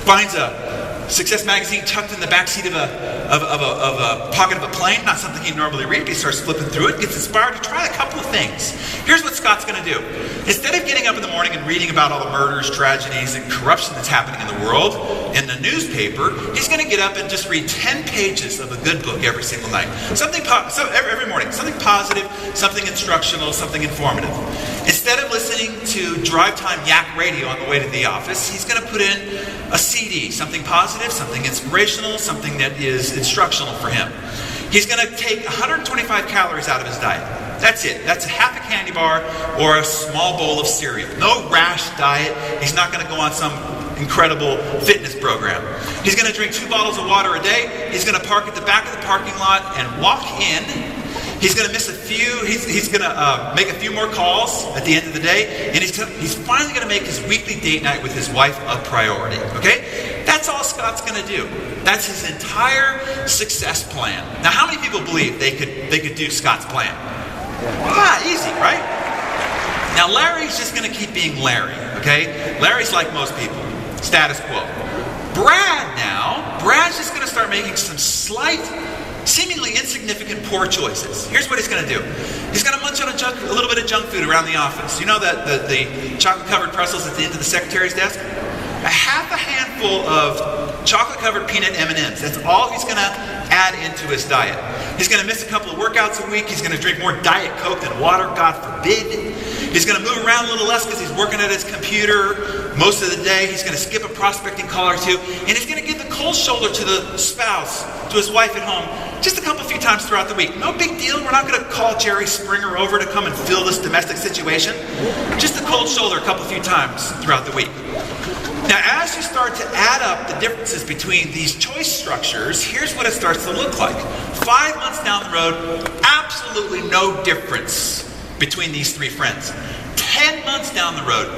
finds a Success magazine tucked in the backseat of a pocket of a plane, not something he'd normally read. He starts flipping through it, gets inspired to try a couple of things. Here's what Scott's going to do. Instead of getting up in the morning and reading about all the murders, tragedies, and corruption that's happening in the world in the newspaper, he's going to get up and just read 10 pages of a good book every single night. Every morning. Something positive, something instructional, something informative. Instead of listening to drive time yak radio on the way to the office, he's going to put in a CD, something positive, something inspirational, something that is instructional for him. He's going to take 125 calories out of his diet. That's it. That's a half a candy bar or a small bowl of cereal. No rash diet. He's not going to go on some incredible fitness program. He's going to drink 2 bottles of water a day. He's going to park at the back of the parking lot and walk in. He's going to miss a few. He's going to make a few more calls at the end of the day, and he's finally going to make his weekly date night with his wife a priority. Okay, that's all Scott's going to do. That's his entire success plan. Now, how many people believe they could do Scott's plan? Easy, right? Now, Larry's just going to keep being Larry. Okay, Larry's like most people, status quo. Brad's just going to start making some slight, seemingly insignificant poor choices. Here's what he's going to do. He's going to munch on a little bit of junk food around the office. You know the chocolate-covered pretzels at the end of the secretary's desk? A half a handful of chocolate-covered peanut M&Ms. That's all he's going to add into his diet. He's going to miss a couple of workouts a week. He's going to drink more Diet Coke than water, God forbid. He's going to move around a little less because he's working at his computer most of the day. He's going to skip a prospecting call or two. And he's going to give the cold shoulder to the spouse, to his wife at home, just a few times throughout the week. No big deal. We're not going to call Jerry Springer over to come and fill this domestic situation. Just a cold shoulder a few times throughout the week. Now, as you start to add up the differences between these choice structures, here's what it starts to look like. 5 months down the road, absolutely no difference between these 3 friends. 10 months down the road,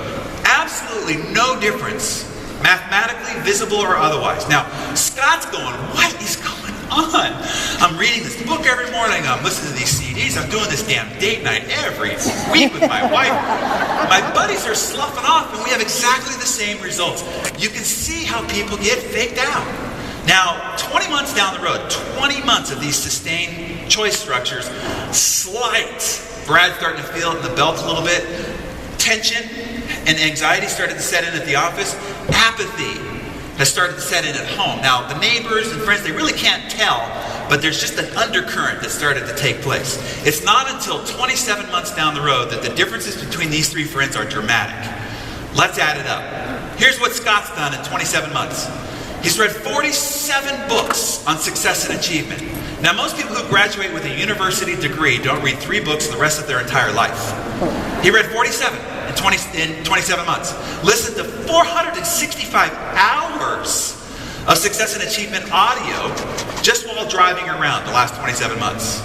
absolutely no difference, mathematically, visible, or otherwise. Now, Scott's going, what is going on? I'm reading this book every morning. I'm listening to these CDs. I'm doing this damn date night every week with my wife. My buddies are sloughing off, and we have exactly the same results. You can see how people get faked out. Now, 20 months down the road, 20 months of these sustained choice structures, slight. Brad's starting to feel it in the belt a little bit. Tension and anxiety started to set in at the office. Apathy has started to set in at home. Now, the neighbors and friends, they really can't tell, but there's just an undercurrent that started to take place. It's not until 27 months down the road that the differences between these 3 friends are dramatic. Let's add it up. Here's what Scott's done in 27 months. He's read 47 books on success and achievement. Now, most people who graduate with a university degree don't read 3 books the rest of their entire life. He read 47 in 27 months. Listened to 465 hours of success and achievement audio just while driving around the last 27 months.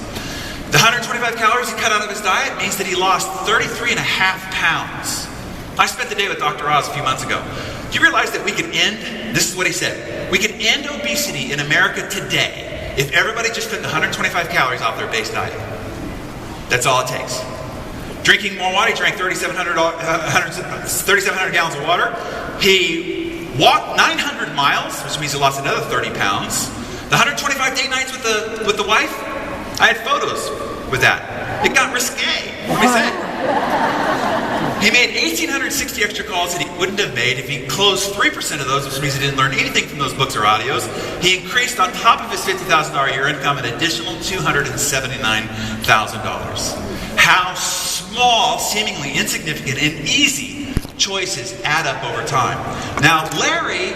The 125 calories he cut out of his diet means that he lost 33.5 pounds. I spent the day with Dr. Oz a few months ago. Do you realize that we could end, this is what he said, we could end obesity in America today if everybody just took 125 calories off their base diet. That's all it takes. Drinking more water, he drank 3,700 gallons of water. He walked 900 miles, which means he lost another 30 pounds. The 125 date nights with the wife, I had photos with that. It got risque, let me say. He made 1,860 extra calls that he wouldn't have made if he closed 3% of those, which means he didn't learn anything from those books or audios. He increased, on top of his $50,000 a year income, an additional $279,000. How small, seemingly insignificant, and easy choices add up over time. Now, Larry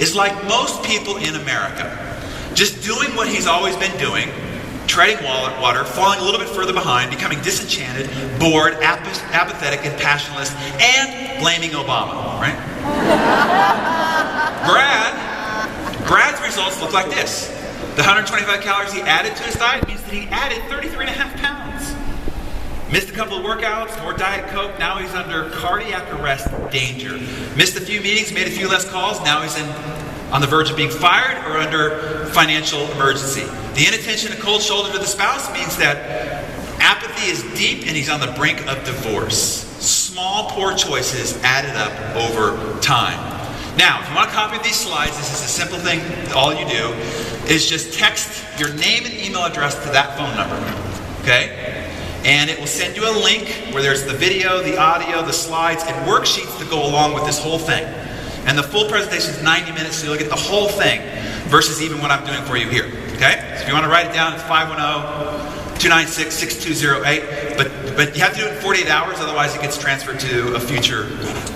is like most people in America, just doing what he's always been doing, treading water, falling a little bit further behind, becoming disenchanted, bored, apathetic, and passionless, and blaming Obama, right? Brad's results look like this. The 125 calories he added to his diet means that he added 33.5 pounds. Missed a couple of workouts, more Diet Coke, now he's under cardiac arrest danger. Missed a few meetings, made a few less calls, now he's on the verge of being fired or under financial emergency. The inattention and cold shoulder to the spouse means that apathy is deep and he's on the brink of divorce. Small, poor choices added up over time. Now, if you want a copy of these slides, this is a simple thing. All you do is just text your name and email address to that phone number, okay? And it will send you a link where there's the video, the audio, the slides, and worksheets that go along with this whole thing. And the full presentation is 90 minutes, so you'll get the whole thing versus even what I'm doing for you here, okay? So if you want to write it down, it's 510-296-6208. But you have to do it in 48 hours, otherwise it gets transferred to a future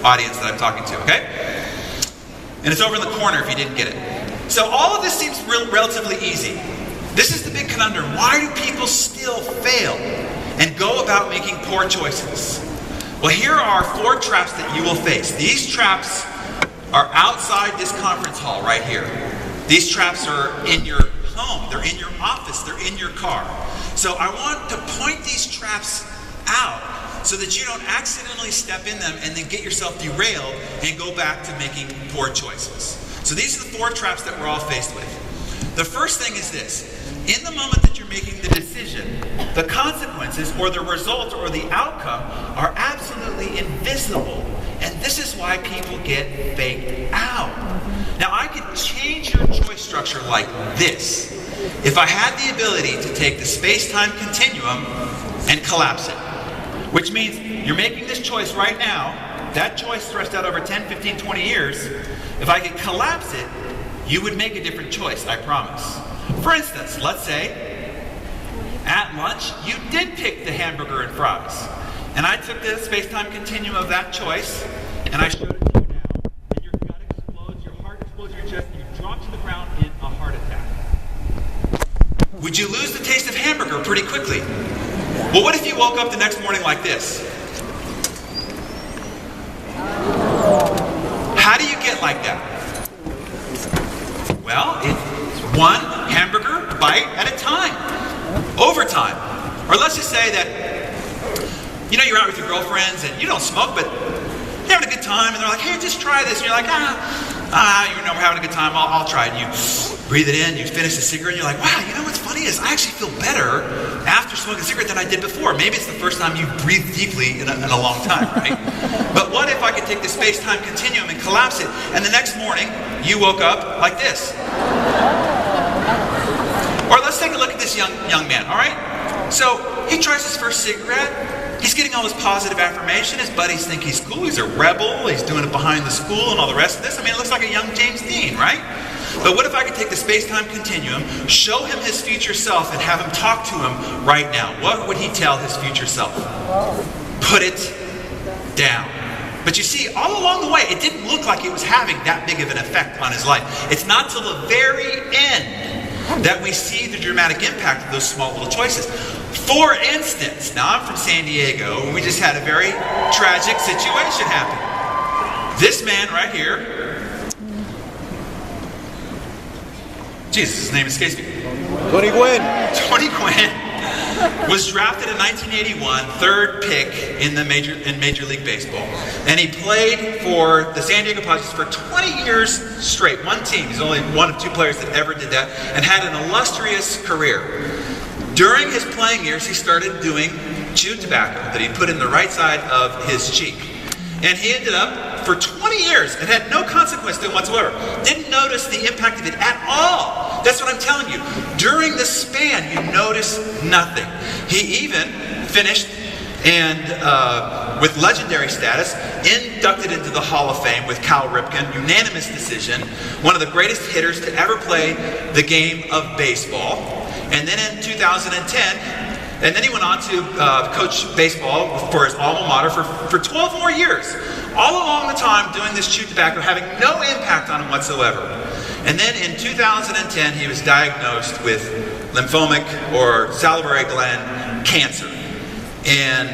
audience that I'm talking to, okay? And it's over in the corner if you didn't get it. So all of this seems relatively easy. This is the big conundrum. Why do people still fail and go about making poor choices? Well, here are 4 traps that you will face. These traps are outside this conference hall right here. These traps are in your home, they're in your office, they're in your car. So I want to point these traps out so that you don't accidentally step in them and then get yourself derailed and go back to making poor choices. So these are the 4 traps that we're all faced with. The first thing is this. In the moment that you're making the decision, the consequences or the result or the outcome are absolutely invisible. And this is why people get faked out. Now, I could change your choice structure like this if I had the ability to take the space-time continuum and collapse it. Which means you're making this choice right now, that choice stretched out over 10, 15, 20 years. If I could collapse it, you would make a different choice, I promise. For instance, let's say at lunch you did pick the hamburger and fries. And I took the space-time continuum of that choice and I showed it to you now. And your gut explodes, your heart explodes, your chest, and you drop to the ground in a heart attack. Would you lose the taste of hamburger pretty quickly? Well, what if you woke up the next morning like this? How do you get like that? Well, it's one hamburger bite at a time, over time. Or let's just say that, you know, you're out with your girlfriends and you don't smoke, but you're having a good time, and they're like, hey, just try this. And you're like, you know, we're having a good time, I'll try it. And you breathe it in, you finish the cigarette, and you're like, wow, you know what's funny is I actually feel better after smoking a cigarette than I did before. Maybe it's the first time you've breathed deeply in a long time, right? But what if I could take the space-time continuum and collapse it, and the next morning you woke up like this? Or let's take a look at this young man, all right? So he tries his first cigarette. He's getting all this positive affirmation. His buddies think he's cool. He's a rebel. He's doing it behind the school and all the rest of this. I mean, it looks like a young James Dean, right? But what if I could take the space-time continuum, show him his future self, and have him talk to him right now? What would he tell his future self? Put it down. But you see, all along the way, it didn't look like it was having that big of an effect on his life. It's not till the very end that we see the dramatic impact of those small little choices. For instance, now I'm from San Diego, and we just had a very tragic situation happen. This man right here, Jesus, his name escapes me. Tony Gwynn. Tony Gwynn was drafted in 1981, 3rd pick in Major League Baseball. And he played for the San Diego Padres for 20 years straight, one team. He's only one of 2 players that ever did that, and had an illustrious career. During his playing years, he started doing chewed tobacco that he put in the right side of his cheek. And he ended up, for 20 years, it had no consequence to him whatsoever. Didn't notice the impact of it at all. That's what I'm telling you. During the span, you notice nothing. He even finished and with legendary status, inducted into the Hall of Fame with Cal Ripken, unanimous decision, one of the greatest hitters to ever play the game of baseball. And then in 2010, and then he went on to coach baseball for his alma mater for 12 more years. All along the time doing this chewed tobacco, having no impact on him whatsoever. And then in 2010, he was diagnosed with lymphomic or salivary gland cancer. And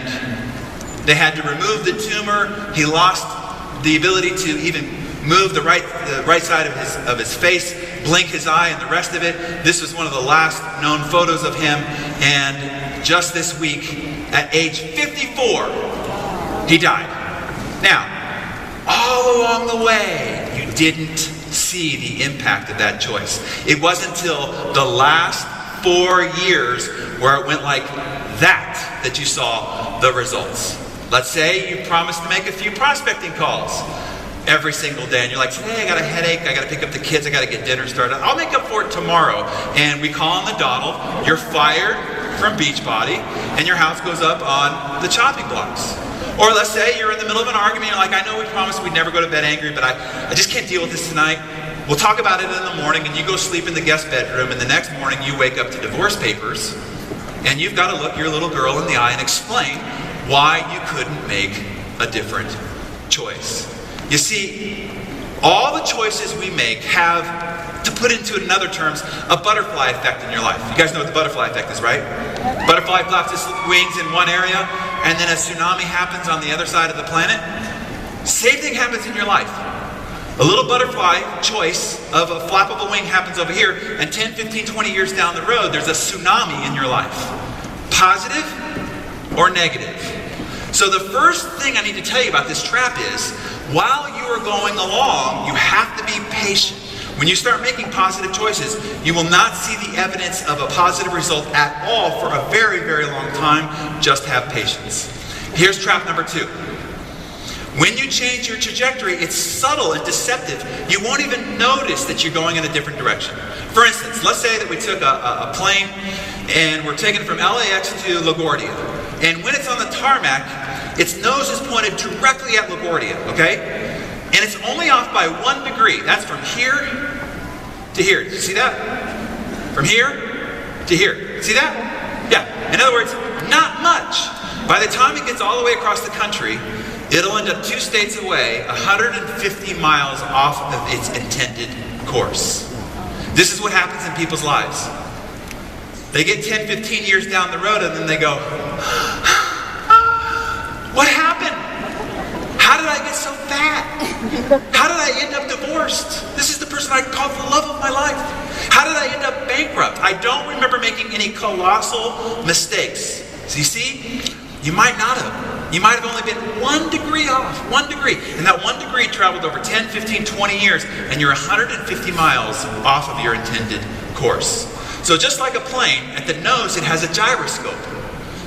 they had to remove the tumor. He lost the ability to even move the right side of his face, blink his eye, and the rest of it. This was one of the last known photos of him. And just this week, at age 54, he died. Now, all along the way, you didn't see the impact of that choice. It wasn't until the last 4 years where it went like that you saw the results. Let's say you promised to make a few prospecting calls. every single day, and you're like, today I got a headache, I got to pick up the kids, I got to get dinner started. I'll make up for it tomorrow. And we call on the Donald, you're fired from Beachbody, and your house goes up on the chopping blocks. Or let's say you're in the middle of an argument, you're like, I know we promised we'd never go to bed angry, but I just can't deal with this tonight. We'll talk about it in the morning, and you go sleep in the guest bedroom, and the next morning you wake up to divorce papers, and you've got to look your little girl in the eye and explain why you couldn't make a different choice. You see, all the choices we make have, to put into it in other terms, a butterfly effect in your life. You guys know what the butterfly effect is, right? Butterfly flaps its wings in one area, and then a tsunami happens on the other side of the planet. Same thing happens in your life. A little butterfly choice of a flap of a wing happens over here, and 10, 15, 20 years down the road, there's a tsunami in your life. Positive or negative? So the first thing I need to tell you about this trap is, while you are going along, you have to be patient. When you start making positive choices, you will not see the evidence of a positive result at all for a very, very long time. Just have patience. Here's trap number 2. When you change your trajectory, it's subtle and deceptive. You won't even notice that you're going in a different direction. For instance, let's say that we took a plane and we're taking it from LAX to LaGuardia. And when it's on the tarmac, its nose is pointed directly at LaGuardia, okay? And it's only off by 1 degree. That's from here to here. You see that? From here to here. See that? Yeah. In other words, not much. By the time it gets all the way across the country, it'll end up 2 states away, 150 miles off of its intended course. This is what happens in people's lives. They get 10, 15 years down the road and then they go, what happened? How did I get so fat? How did I end up divorced? This is the person I called the love of my life. How did I end up bankrupt? I don't remember making any colossal mistakes. So you see, you might not have. You might have only been 1 degree off, 1 degree. And that 1 degree traveled over 10, 15, 20 years, and you're 150 miles off of your intended course. So just like a plane, at the nose it has a gyroscope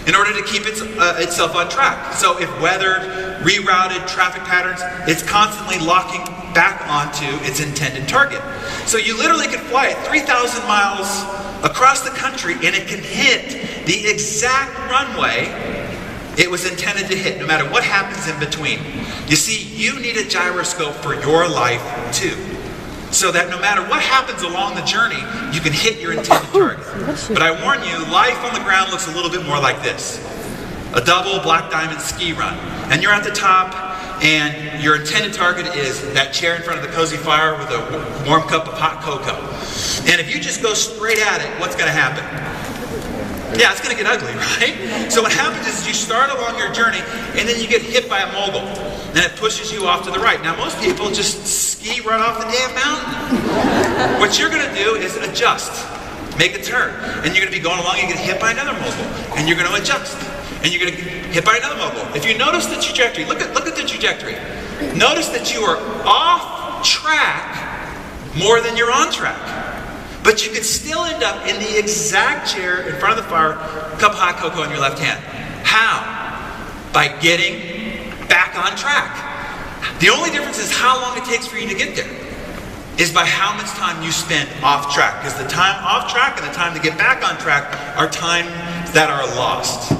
in order to keep itself on track. So if weathered, rerouted traffic patterns, it's constantly locking back onto its intended target. So you literally can fly at 3,000 miles across the country and it can hit the exact runway it was intended to hit, no matter what happens in between. You see, you need a gyroscope for your life too, so that no matter what happens along the journey, you can hit your intended target. But I warn you, life on the ground looks a little bit more like this. A double black diamond ski run. And you're at the top, and your intended target is that chair in front of the cozy fire with a warm cup of hot cocoa. And if you just go straight at it, what's going to happen? Yeah, it's going to get ugly, right? So what happens is you start along your journey, and then you get hit by a mogul, and it pushes you off to the right. Now, most people just ski right off the damn mountain. What you're going to do is adjust, make a turn, and you're going to be going along and get hit by another mogul, and you're going to adjust, and you're going to get hit by another mogul. If you notice the trajectory, look at the trajectory. Notice that you are off track more than you're on track. But you could still end up in the exact chair in front of the fire, a cup of hot cocoa in your left hand. How? By getting back on track. The only difference is how long it takes for you to get there, is by how much time you spend off track. Because the time off track and the time to get back on track are times that are lost.